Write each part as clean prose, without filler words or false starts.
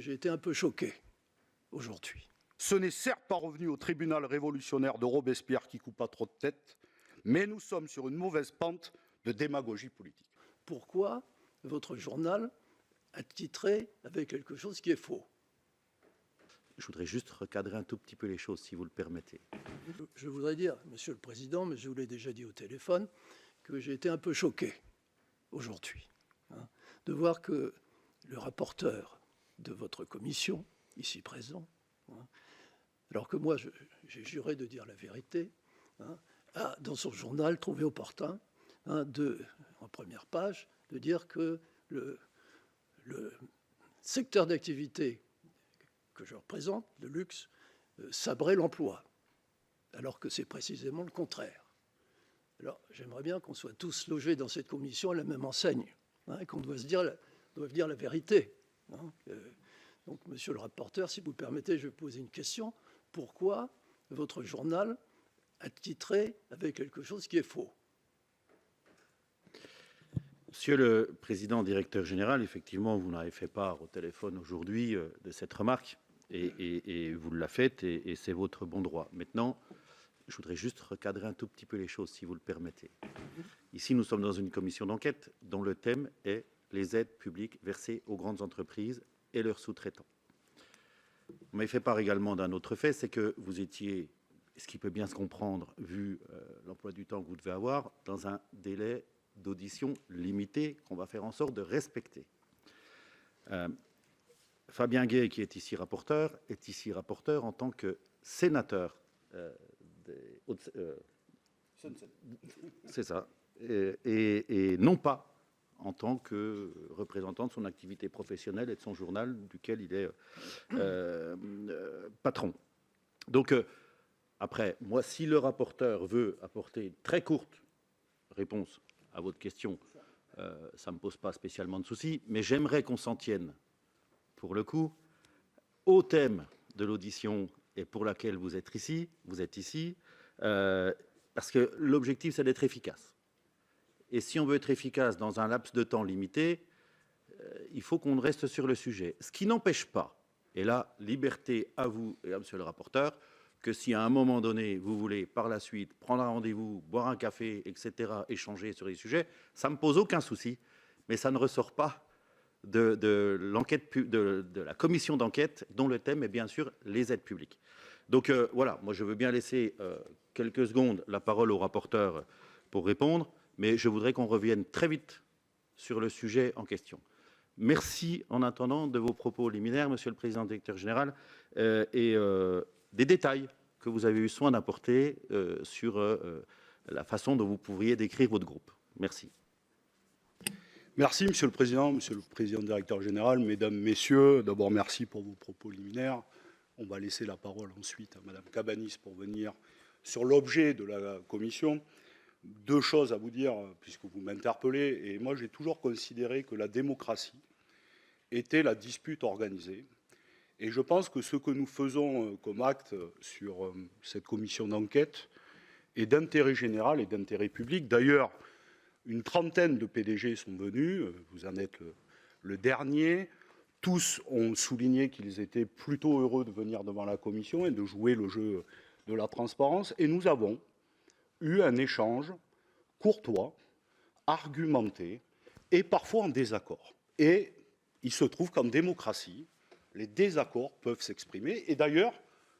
j'ai été un peu choqué aujourd'hui. Ce n'est certes pas revenu au tribunal révolutionnaire de Robespierre qui coupa trop de têtes, mais nous sommes sur une mauvaise pente de démagogie politique. Pourquoi votre journal a titré avec quelque chose qui est faux? Je voudrais juste recadrer un tout petit peu les choses, si vous le permettez. Je voudrais dire, Monsieur le Président, mais je vous l'ai déjà dit au téléphone, que j'ai été un peu choqué aujourd'hui de voir que le rapporteur de votre commission, ici présent, alors que moi j'ai juré de dire la vérité, a dans son journal trouvé opportun, en première page, de dire que le secteur d'activité que je représente, le luxe, sabrait l'emploi, alors que c'est précisément le contraire. Alors j'aimerais bien qu'on soit tous logés dans cette commission à la même enseigne, et qu'on doive dire la vérité. Donc, monsieur le rapporteur, si vous permettez, je vais poser une question. Pourquoi votre journal a titré avec quelque chose qui est faux? Monsieur le Président, directeur général, effectivement, vous n'avez fait part au téléphone aujourd'hui de cette remarque, et vous l'avez faite, et c'est votre bon droit. Maintenant, je voudrais juste recadrer un tout petit peu les choses, si vous le permettez. Ici, nous sommes dans une commission d'enquête dont le thème est les aides publiques versées aux grandes entreprises et leurs sous-traitants. On m'avait fait part également d'un autre fait, c'est que vous étiez, ce qui peut bien se comprendre, vu l'emploi du temps que vous devez avoir, dans un délai d'audition limité qu'on va faire en sorte de respecter. Fabien Gay, qui est ici rapporteur en tant que sénateur c'est ça, et non pas en tant que représentant de son activité professionnelle et de son journal duquel il est patron. Donc, après, moi, si le rapporteur veut apporter une très courte réponse à votre question, ça ne me pose pas spécialement de soucis, mais j'aimerais qu'on s'en tienne, pour le coup, au thème de l'audition et pour laquelle vous êtes ici, parce que l'objectif, c'est d'être efficace. Et si on veut être efficace dans un laps de temps limité, il faut qu'on reste sur le sujet. Ce qui n'empêche pas, et là, liberté à vous et à monsieur le rapporteur, que si à un moment donné, vous voulez par la suite prendre un rendez-vous, boire un café, etc., échanger sur les sujets, ça ne me pose aucun souci, mais ça ne ressort pas de l'enquête, de la commission d'enquête dont le thème est bien sûr les aides publiques. Donc voilà, moi je veux bien laisser quelques secondes la parole au rapporteur pour répondre, mais je voudrais qu'on revienne très vite sur le sujet en question. Merci en attendant de vos propos liminaires, monsieur le président directeur général, et des détails que vous avez eu soin d'apporter sur la façon dont vous pourriez décrire votre groupe. Merci. Merci, monsieur le président directeur général, mesdames, messieurs. D'abord, merci pour vos propos liminaires. On va laisser la parole ensuite à madame Cabanis pour venir sur l'objet de la commission. Deux choses à vous dire, puisque vous m'interpellez. Et moi, j'ai toujours considéré que la démocratie était la dispute organisée. Et je pense que ce que nous faisons comme acte sur cette commission d'enquête est d'intérêt général et d'intérêt public. D'ailleurs, une trentaine de PDG sont venus, vous en êtes le dernier. Tous ont souligné qu'ils étaient plutôt heureux de venir devant la commission et de jouer le jeu de la transparence. Et nous avons eu un échange courtois, argumenté et parfois en désaccord. Et il se trouve qu'en démocratie, les désaccords peuvent s'exprimer. Et d'ailleurs,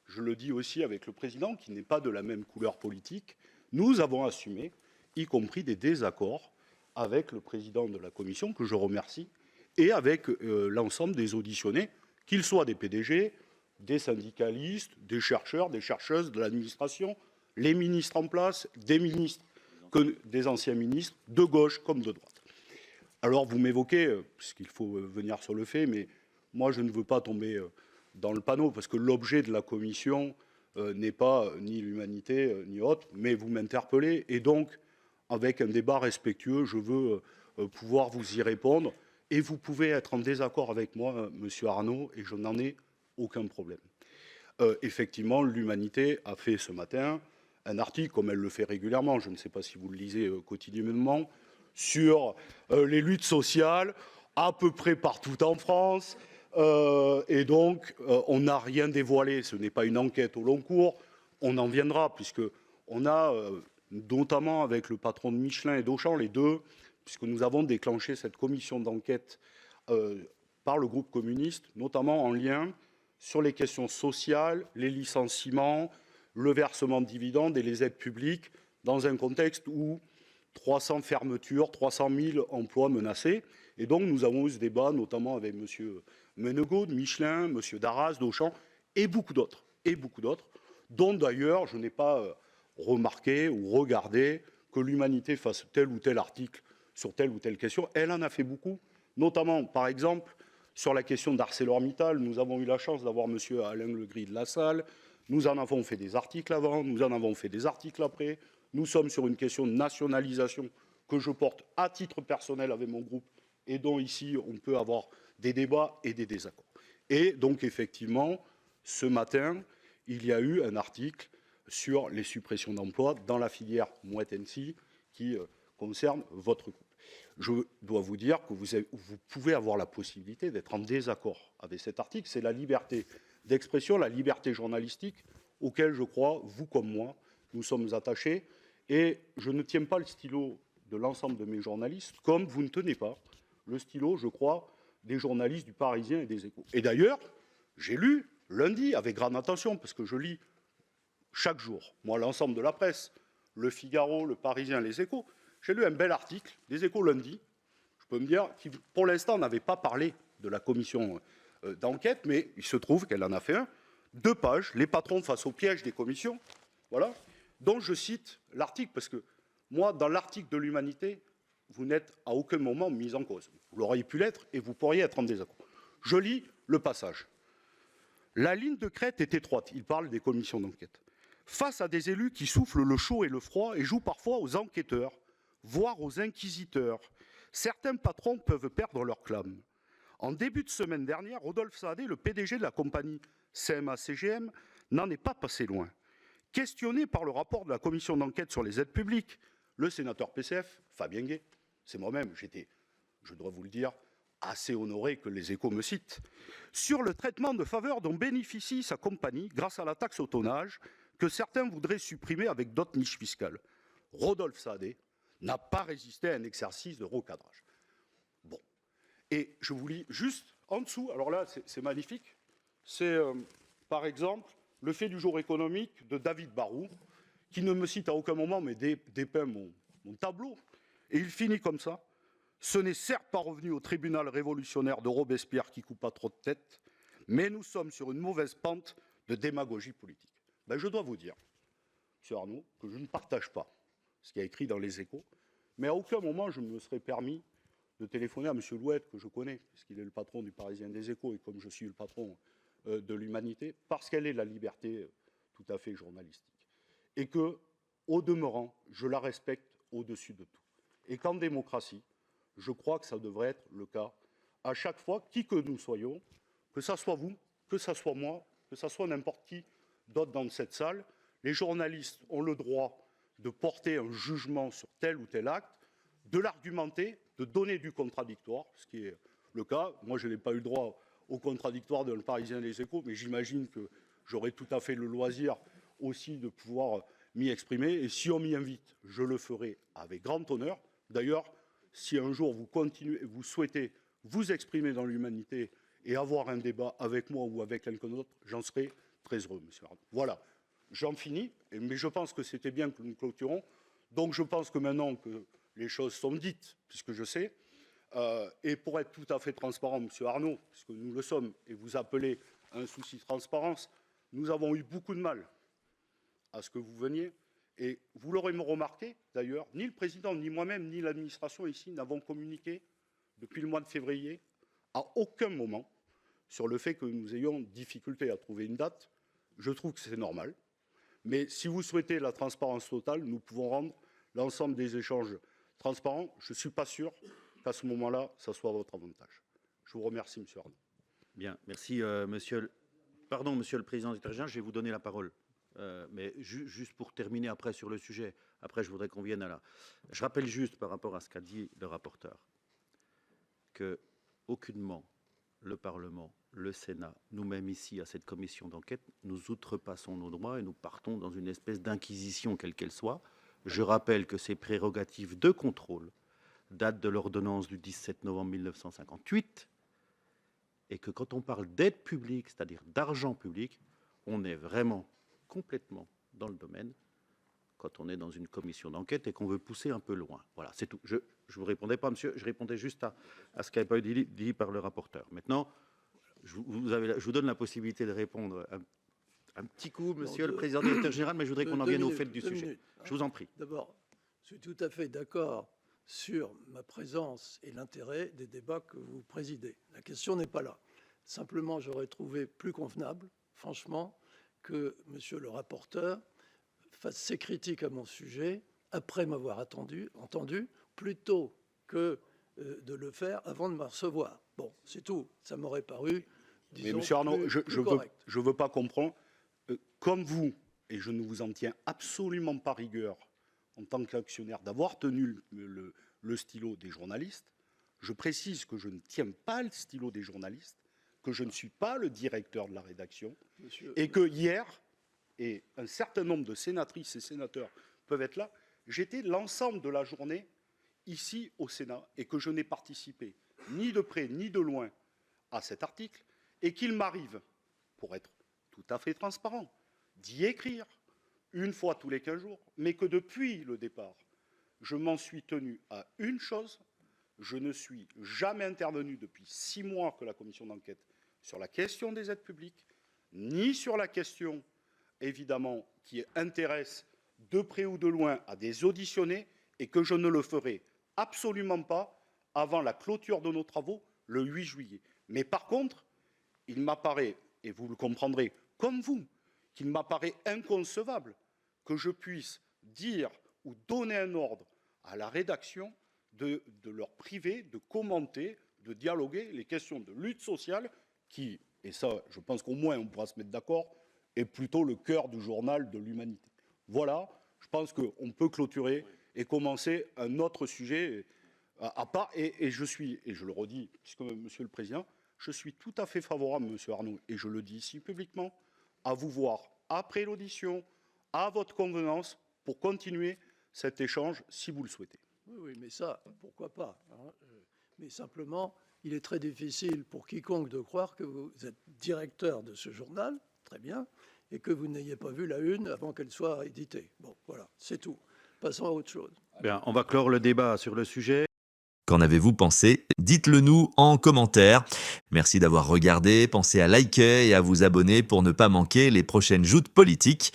je le dis aussi avec le président, qui n'est pas de la même couleur politique, nous avons assumé, y compris des désaccords avec le président de la commission, que je remercie, et avec l'ensemble des auditionnés, qu'ils soient des PDG, des syndicalistes, des chercheurs, des chercheuses, de l'administration, les ministres en place, des ministres, des anciens ministres, de gauche comme de droite. Alors vous m'évoquez, puisqu'il faut venir sur le fait, mais moi je ne veux pas tomber dans le panneau, parce que l'objet de la commission n'est pas ni l'humanité ni autre, mais vous m'interpellez, et donc avec un débat respectueux, je veux pouvoir vous y répondre, et vous pouvez être en désaccord avec moi, monsieur Arnaud, et je n'en ai aucun problème. Effectivement, l'humanité a fait ce matin un article, comme elle le fait régulièrement, je ne sais pas si vous le lisez quotidiennement, sur les luttes sociales à peu près partout en France, Et donc, on n'a rien dévoilé. Ce n'est pas une enquête au long cours. On en viendra, puisque on a, notamment avec le patron de Michelin et d'Auchan, les deux, puisque nous avons déclenché cette commission d'enquête par le groupe communiste, notamment en lien sur les questions sociales, les licenciements, le versement de dividendes et les aides publiques, dans un contexte où 300 fermetures, 300 000 emplois menacés. Et donc, nous avons eu ce débat, notamment avec M. Menegaud de Michelin, M. Darras d'Auchan, et beaucoup d'autres, dont d'ailleurs, je n'ai pas remarqué ou regardé que l'Humanité fasse tel ou tel article sur telle ou telle question. Elle en a fait beaucoup, notamment, par exemple, sur la question d'ArcelorMittal. Nous avons eu la chance d'avoir M. Alain Legris de la salle. Nous en avons fait des articles avant, nous en avons fait des articles après. Nous sommes sur une question de nationalisation que je porte à titre personnel avec mon groupe et dont ici on peut avoir des débats et des désaccords. Et donc effectivement, ce matin, il y a eu un article sur les suppressions d'emplois dans la filière Mouette-Hennessy qui concerne votre groupe. Je dois vous dire que vous pouvez avoir la possibilité d'être en désaccord avec cet article. C'est la liberté d'expression, la liberté journalistique, auquel je crois, vous comme moi, nous sommes attachés. Et je ne tiens pas le stylo de l'ensemble de mes journalistes, comme vous ne tenez pas le stylo, je crois, des journalistes du Parisien et des Échos. Et d'ailleurs, j'ai lu lundi, avec grande attention, parce que je lis chaque jour, moi, l'ensemble de la presse, Le Figaro, Le Parisien, les Échos, j'ai lu un bel article des Échos lundi, je peux me dire, qui pour l'instant n'avait pas parlé de la commission d'enquête, mais il se trouve qu'elle en a fait un, 2 pages, les patrons face au piège des commissions, voilà, dont je cite l'article, parce que moi, dans l'article de l'Humanité, vous n'êtes à aucun moment mis en cause. Vous l'auriez pu l'être et vous pourriez être en désaccord. Je lis le passage. La ligne de crête est étroite. Il parle des commissions d'enquête. Face à des élus qui soufflent le chaud et le froid et jouent parfois aux enquêteurs, voire aux inquisiteurs, certains patrons peuvent perdre leur clame. En début de semaine dernière, Rodolphe Saadé, le PDG de la compagnie CMA-CGM, n'en est pas passé loin. Questionné par le rapport de la commission d'enquête sur les aides publiques, le sénateur PCF, Fabien Gay, c'est moi-même, j'étais, je dois vous le dire, assez honoré que les Échos me citent, sur le traitement de faveur dont bénéficie sa compagnie grâce à la taxe au tonnage que certains voudraient supprimer avec d'autres niches fiscales. Rodolphe Saadé n'a pas résisté à un exercice de recadrage. Bon. Et je vous lis juste en dessous, alors là, c'est magnifique, c'est par exemple le fait du jour économique de David Barou, qui ne me cite à aucun moment, mais dépeint mon tableau. Et il finit comme ça. Ce n'est certes pas revenu au tribunal révolutionnaire de Robespierre qui coupa trop de têtes, mais nous sommes sur une mauvaise pente de démagogie politique. Ben, je dois vous dire, M. Arnaud, que je ne partage pas ce qui est écrit dans les Échos, mais à aucun moment je me serais permis de téléphoner à M. Louette, que je connais, puisqu'il est le patron du Parisien des Échos, et comme je suis le patron de l'Humanité, parce qu'elle est la liberté tout à fait journalistique. Et que, au demeurant, je la respecte au-dessus de tout. Et qu'en démocratie, je crois que ça devrait être le cas à chaque fois, qui que nous soyons, que ça soit vous, que ça soit moi, que ça soit n'importe qui d'autre dans cette salle, les journalistes ont le droit de porter un jugement sur tel ou tel acte, de l'argumenter, de donner du contradictoire, ce qui est le cas. Moi, je n'ai pas eu le droit au contradictoire dans le Parisien et les Échos, mais j'imagine que j'aurai tout à fait le loisir aussi de pouvoir m'y exprimer. Et si on m'y invite, je le ferai avec grand honneur. D'ailleurs, si un jour vous souhaitez vous exprimer dans l'Humanité et avoir un débat avec moi ou avec quelqu'un d'autre, j'en serai très heureux, monsieur Arnaud. Voilà, j'en finis, mais je pense que c'était bien que nous clôturons. Donc je pense que maintenant que les choses sont dites, puisque je sais, et pour être tout à fait transparent, monsieur Arnaud, puisque nous le sommes, et vous appelez à un souci de transparence, nous avons eu beaucoup de mal à ce que vous veniez. Et vous l'aurez remarqué, d'ailleurs, ni le président, ni moi-même, ni l'administration ici n'avons communiqué depuis le mois de février à aucun moment sur le fait que nous ayons difficulté à trouver une date. Je trouve que c'est normal. Mais si vous souhaitez la transparence totale, nous pouvons rendre l'ensemble des échanges transparents. Je ne suis pas sûr qu'à ce moment-là, ça soit à votre avantage. Je vous remercie, monsieur Arnaud. Bien, merci, monsieur. Pardon, monsieur le président du Trésor, je vais vous donner la parole. Mais juste pour terminer après sur le sujet, après je voudrais qu'on vienne à là. Je rappelle juste par rapport à ce qu'a dit le rapporteur, que aucunement le Parlement le Sénat, nous-mêmes ici, à cette commission d'enquête, nous outrepassons nos droits et nous partons dans une espèce d'inquisition, quelle qu'elle soit. Je rappelle que ces prérogatives de contrôle datent de l'ordonnance du 17 novembre 1958 et que quand on parle d'aide publique, c'est-à-dire d'argent public, on est vraiment complètement dans le domaine quand on est dans une commission d'enquête et qu'on veut pousser un peu loin. Voilà, c'est tout. Je ne vous répondais pas, monsieur, je répondais juste à ce qui avait pas été dit par le rapporteur. Maintenant, je vous donne la possibilité de répondre un petit coup, monsieur le président directeur général, mais je voudrais qu'on en vienne au fait du sujet. Minutes, hein. Je vous en prie. D'abord, je suis tout à fait d'accord sur ma présence et l'intérêt des débats que vous présidez. La question n'est pas là. Simplement, j'aurais trouvé plus convenable, franchement, que monsieur le rapporteur fasse ses critiques à mon sujet après m'avoir entendu, plutôt que de le faire avant de me recevoir. Bon, c'est tout. Ça m'aurait paru, disons, mais monsieur Arnaud, plus je correct. ne veux pas comprendre. Comme vous, et je ne vous en tiens absolument pas rigueur en tant qu'actionnaire, d'avoir tenu le stylo des journalistes, je précise que je ne tiens pas le stylo des journalistes, que je ne suis pas le directeur de la rédaction, et que hier, et un certain nombre de sénatrices et sénateurs peuvent être là, j'étais l'ensemble de la journée ici au Sénat, et que je n'ai participé ni de près ni de loin à cet article, et qu'il m'arrive, pour être tout à fait transparent, d'y écrire une fois tous les 15 jours, mais que depuis le départ, je m'en suis tenu à une chose: je ne suis jamais intervenu depuis 6 mois que la commission d'enquête sur la question des aides publiques, ni sur la question, évidemment, qui intéresse de près ou de loin à des auditionnés, et que je ne le ferai absolument pas avant la clôture de nos travaux le 8 juillet. Mais par contre, il m'apparaît, et vous le comprendrez comme vous, qu'il m'apparaît inconcevable que je puisse dire ou donner un ordre à la rédaction de leur priver de commenter, de dialoguer les questions de lutte sociale qui, et ça je pense qu'au moins on pourra se mettre d'accord, est plutôt le cœur du journal de l'humanité. Voilà, je pense qu'on peut clôturer et commencer un autre sujet à part. Et je le redis, puisque monsieur le président, je suis tout à fait favorable, monsieur Arnaud, et je le dis ici publiquement, à vous voir après l'audition, à votre convenance, pour continuer cet échange si vous le souhaitez. Oui, mais ça, pourquoi pas, hein. Mais simplement, il est très difficile pour quiconque de croire que vous êtes directeur de ce journal, très bien, et que vous n'ayez pas vu la une avant qu'elle soit éditée. Bon, voilà, c'est tout. Passons à autre chose. Bien, on va clore le débat sur le sujet. Qu'en avez-vous pensé? Dites-le nous en commentaire. Merci d'avoir regardé, pensez à liker et à vous abonner pour ne pas manquer les prochaines joutes politiques.